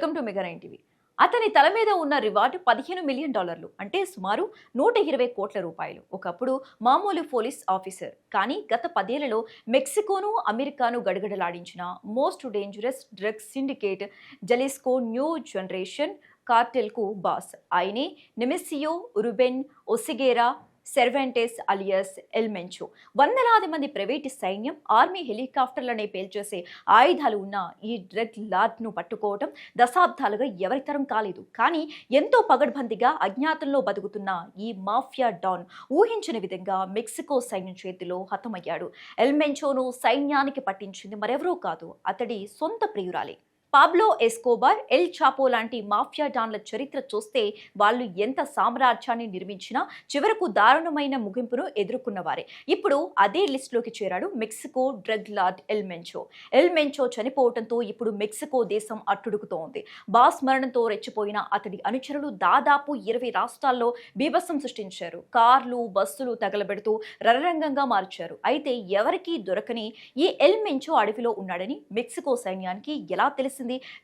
Welcome to mega 9 TV. అతని తల మీద ఉన్న రివార్డు $15 మిలియన్, అంటే సుమారు 120 కోట్ల రూపాయలు. ఒకప్పుడు మామూలు పోలీస్ ఆఫీసర్, కానీ గత 10 ఏళ్లలో మెక్సికోను, అమెరికాను గడగడలాడించిన most dangerous drugs syndicate Jalisco new generation కార్టెల్కు బాస్. ఆయనే Nemesio Ruben Oseguera Cervantes alias El Mencho. వందలాది మంది ప్రైవేటు సైన్యం, ఆర్మీ హెలికాప్టర్లనే పేల్చేసే ఆయుధాలు ఉన్న ఈ డ్రగ్ లార్డ్ను పట్టుకోవడం దశాబ్దాలుగా ఎవరితరం కాలేదు. కానీ ఎంతో పగడ్బందీగా అజ్ఞాతంలో బతుకుతున్న ఈ మాఫియా డాన్ ఊహించని విధంగా మెక్సికో సైన్యం చేతిలో హతమయ్యాడు. ఎల్ మెంచోను సైన్యానికి పట్టించింది మరెవరూ కాదు, అతడి సొంత ప్రియురాలే. పాబ్లో ఎస్కోబార్, ఎల్ చాపో లాంటి మాఫియా డాన్ల చరిత్ర చూస్తే వాళ్ళు ఎంత సామ్రాజ్యాన్ని నిర్మించినా చివరకు దారుణమైన ముగింపును ఎదుర్కొన్నవారే. ఇప్పుడు అదే లిస్టులోకి చేరాడు Mexico drug lord El Mencho. El Mencho చనిపోవడంతో ఇప్పుడు మెక్సికో దేశం అట్టుడుకుతోంది. బాస్ మరణంతో రెచ్చిపోయిన అతడి అనుచరులు దాదాపు 20 రాష్ట్రాల్లో బీభత్సం సృష్టించారు. కార్లు, బస్సులు తగలబెడుతూ రణరంగంగా మార్చారు. అయితే ఎవరికీ దొరకని ఈ ఎల్ మెంచో అడవిలో ఉన్నాడని మెక్సికో సైన్యానికి ఎలా తెలిసింది?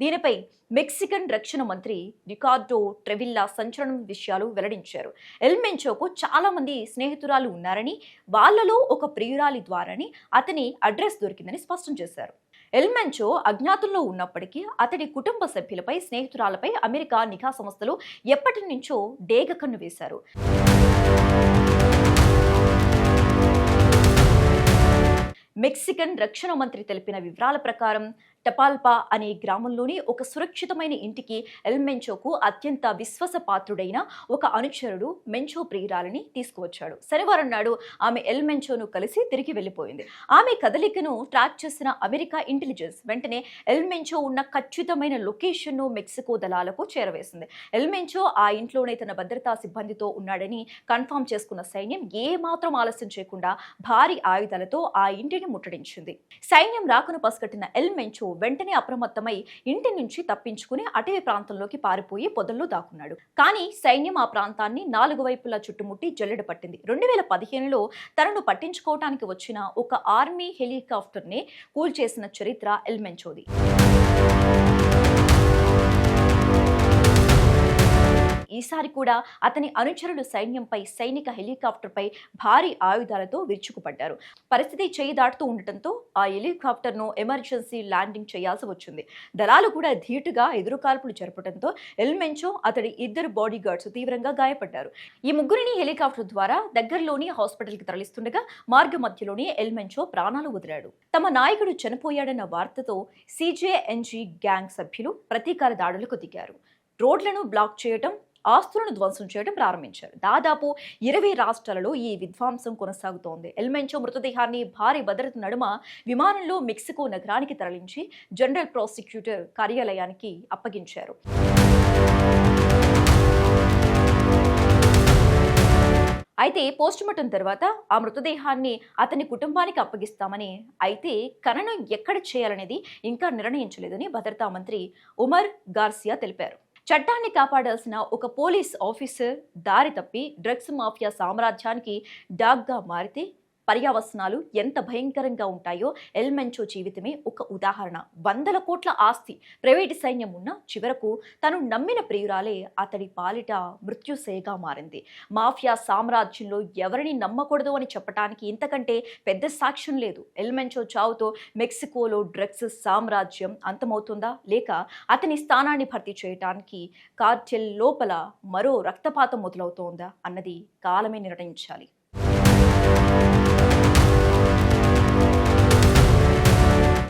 దీనిపై మెక్సికన్ రక్షణ మంత్రి రికార్డో ట్రెవిల్లా సంచలనం విషయాలు వెల్లడించారు. ఎల్ మెంచోకు చాలా మంది స్నేహితురాలు ఉన్నారని, వాళ్లలో ఒక ప్రియురాలి ద్వారానే అతని అడ్రస్ దొరికిందని స్పష్టం చేశారు. ఎల్ మెంచో అజ్ఞాతంలో ఉన్నప్పటికీ అతడి కుటుంబ సభ్యులపై, స్నేహితురాలపై అమెరికా నిఘా సంస్థలు ఎప్పటి నుంచో డేగ కన్ను వేశారు. మెక్సికన్ రక్షణ మంత్రి తెలిపిన వివరాల ప్రకారం టపాల్పా అనే గ్రామంలోని ఒక సురక్షితమైన ఇంటికి ఎల్ మెంచోకు అత్యంత విశ్వాసపాత్రుడైన ఒక అనుచరుడు మెంచో ప్రియురాలిని తీసుకువచ్చాడు. శనివారం నాడు ఆమె ఎల్ మెంచోను కలిసి తిరిగి వెళ్లిపోయింది. ఆమె కదలికను ట్రాక్ చేసిన అమెరికా ఇంటెలిజెన్స్ వెంటనే ఎల్ మెంచో ఉన్న ఖచ్చితమైన లొకేషన్ను మెక్సికో దళాలకు చేరవేసింది. ఎల్ మెంచో ఆ ఇంట్లోనే తన భద్రతా సిబ్బందితో ఉన్నాడని కన్ఫర్మ్ చేసుకున్న సైన్యం ఏమాత్రం ఆలస్యం చేయకుండా భారీ ఆయుధాలతో ఆ ఇంటిని ముట్టడించింది. సైన్యం రాకను పసిగట్టిన ఎల్ మెంచో వెంటనే అప్రమత్తమై ఇంటి నుంచి తప్పించుకుని అటవీ ప్రాంతంలోకి పారిపోయి పొదల్లో దాక్కున్నాడు. కానీ సైన్యం ఆ ప్రాంతాన్ని 4 వైపులా చుట్టుముట్టి జల్లెడ పట్టింది. 2015లో తనను పట్టించుకోవటానికి వచ్చిన ఒక ఆర్మీ హెలికాప్టర్ని కూల్చేసిన చరిత్ర ఎల్ మెంచోది. ఈసారి కూడా అతని అనుచరులు సైన్యంపై, సైనిక హెలికాప్టర్పై భారీ ఆయుధాలతో విరుచుకుపడ్డారు. పరిస్థితి చేయి దాటుతూ ఉండటంతో ఆ హెలికాప్టర్ను ఎమర్జెన్సీ ల్యాండింగ్ చేయాల్సి వచ్చింది. దళాలు కూడా ధీటుగా ఎదురుకాల్పులు జరపడంతో ఎల్ మెంచో, అతడి 2 బాడీ గార్డ్స్ తీవ్రంగా గాయపడ్డారు. ఈ ముగ్గురిని హెలికాప్టర్ ద్వారా దగ్గరలోని హాస్పిటల్కి తరలిస్తుండగా మార్గ మధ్యలోనే ఎల్ మెంచో ప్రాణాలు వదిలాడు. తమ నాయకుడు చనిపోయాడన్న వార్తతో సిజేఎన్జీ గ్యాంగ్ సభ్యులు ప్రతీకార దాడులకు దిగారు. రోడ్లను బ్లాక్ చేయడం, ఆస్తులను ధ్వంసం చేయడం ప్రారంభించారు. దాదాపు 20 రాష్ట్రాలలో ఈ విధ్వంసం కొనసాగుతోంది. ఎల్ మెంచో మృతదేహాన్ని భారీ భద్రత నడుమ విమానంలో మెక్సికో నగరానికి తరలించి జనరల్ ప్రాసిక్యూటర్ కార్యాలయానికి అప్పగించారు. అయితే పోస్టుమార్టం తర్వాత ఆ మృతదేహాన్ని అతని కుటుంబానికి అప్పగిస్తామని, అయితే ఖననం ఎక్కడ చేయాలనేది ఇంకా నిర్ణయించలేదని భద్రతా మంత్రి ఉమర్ గార్సియా తెలిపారు. చట్టాన్ని కాపాడాల్సిన ఒక పోలీస్ ఆఫీసర్ దారి తప్పి డ్రగ్స్ మాఫియా సామ్రాజ్యానికి డాగ్గా మారితే పర్యవసనాలు ఎంత భయంకరంగా ఉంటాయో ఎల్ మెంచో జీవితమే ఒక ఉదాహరణ. 100 కోట్ల ఆస్తి, ప్రైవేటు సైన్యం ఉన్న చివరకు తను నమ్మిన ప్రియురాలే అతడి పాలిట మృత్యుశేగా మారింది. మాఫియా సామ్రాజ్యంలో ఎవరిని నమ్మకూడదు అని చెప్పడానికి ఇంతకంటే పెద్ద సాక్ష్యం లేదు. ఎల్ మెంచో చావుతో మెక్సికోలో డ్రగ్స్ సామ్రాజ్యం అంతమవుతుందా, లేక అతని స్థానాన్ని భర్తీ చేయడానికి కార్టెల్ లోపల మరో రక్తపాతం మొదలవుతోందా అన్నది కాలమే నిర్ణయించాలి.